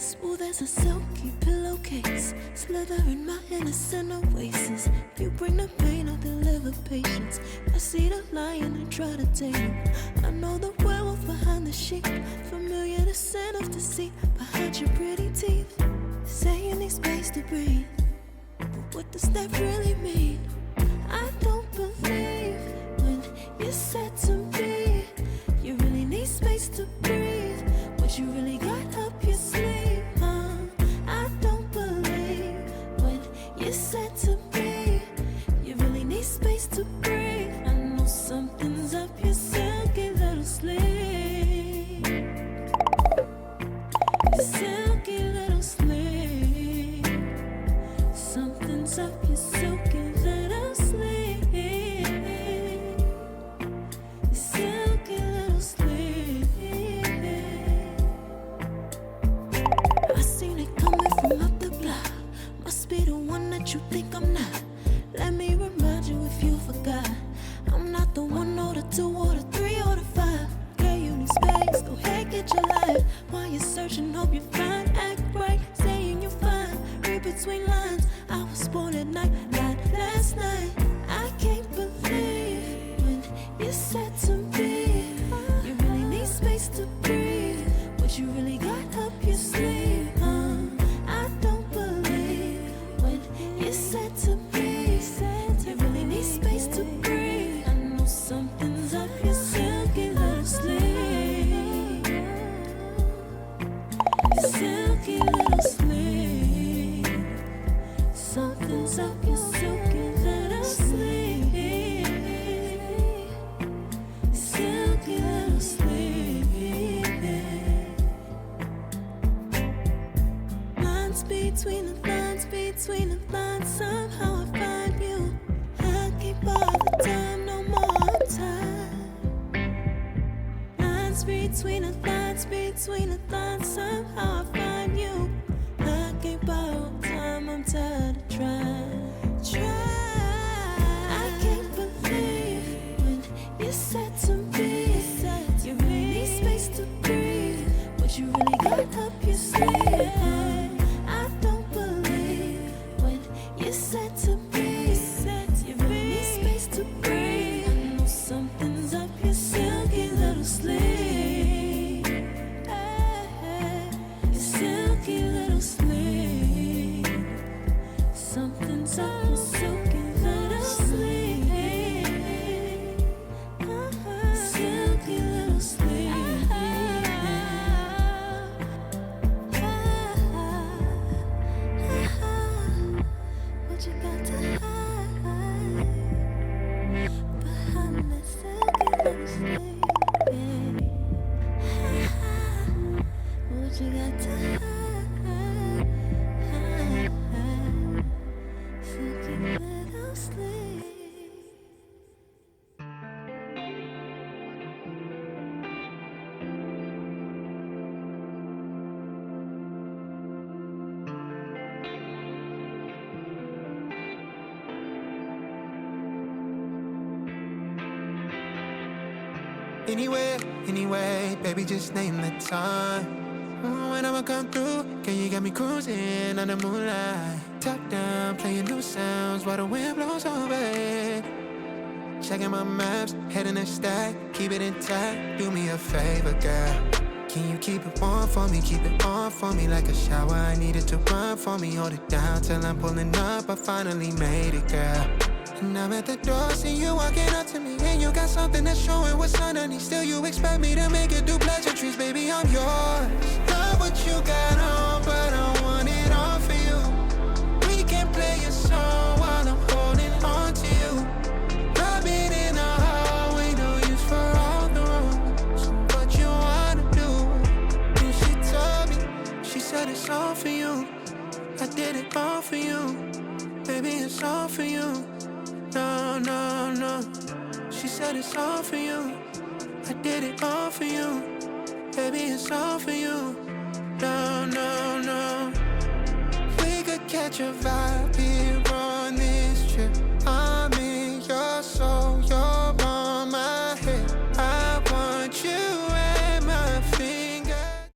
Smooth as a silky pillowcase, slither in my innocent oasis. You bring the pain, I deliver patience. I see the lion and try to tame him. I know the werewolf behind the sheep, familiar the scent of deceit behind your pretty teeth. Say you need space to breathe, but what does that really mean? I don't believe when you said to me you really need space to breathe. What you really got up your sleeve, huh? I don't believe when you said to me you really need space to breathe. I know something's up your silky little sleeve. Your silky little sleeve. Something's up your silky little sleeve. Your silky little sleeve. I seen it coming from up the block. Must be the one that you think I'm not. Let me remind you if you forgot. I'm not the one or the two or the three or the five. Yeah, you need space, go ahead, get your life. While you're searching, hope you find. Act right, saying you're fine. Read between lines, I was born at night, not last night. I can't believe when you said to me you really need space to breathe. What you really got up your sleeve, huh? I don't believe when you said to me you really need space to breathe. I know something's up your silky little sleeve. Your silky little sleeve. Something's up your silky little sleeve. Silky little sleeve. Lines between the lines, between the lines. Somehow I find you. I can't bother time, no more time. Lines between the lines, between the lines. Somehow I find you. I can't borrow time, I'm tired of trying. I can't believe when you said to me, you really need space to breathe. What you really got up your sleeve? I don't believe when you said to me, you really need space to breathe. I know something's up your silky little sleeve. Your silky little sleeve. Something's up your silky little sleeve. Silky little sleeve. What you got to hide behind that silky little sleeve? What you got to hide? Silky little sleeve. Anyway, baby, just name the time. When I'ma come through, girl, you got me cruising on the moonlight. Top down, playing new sounds while the wind blows over it. Checking my maps, heading a stack, keep it intact. Do me a favor, girl. Can you keep it warm for me, keep it on for me like a shower? I need it to run for me, hold it down till I'm pulling up. I finally made it, girl. And I'm at the door, see you walking up to me, and you got something that's showing what's underneath. Still you expect me to make it do pleasantries, baby, I'm yours. Love what you got on, but I want it all for you. We can play a song while I'm holding on to you. Rubbing in the hallway, no use for all the rules. What you wanna do? And she told me, she said it's all for you. I did it all for you, baby, it's all for you. No. She said it's all for you. I did it all for you. Baby, it's all for you. No. We could catch a vibe here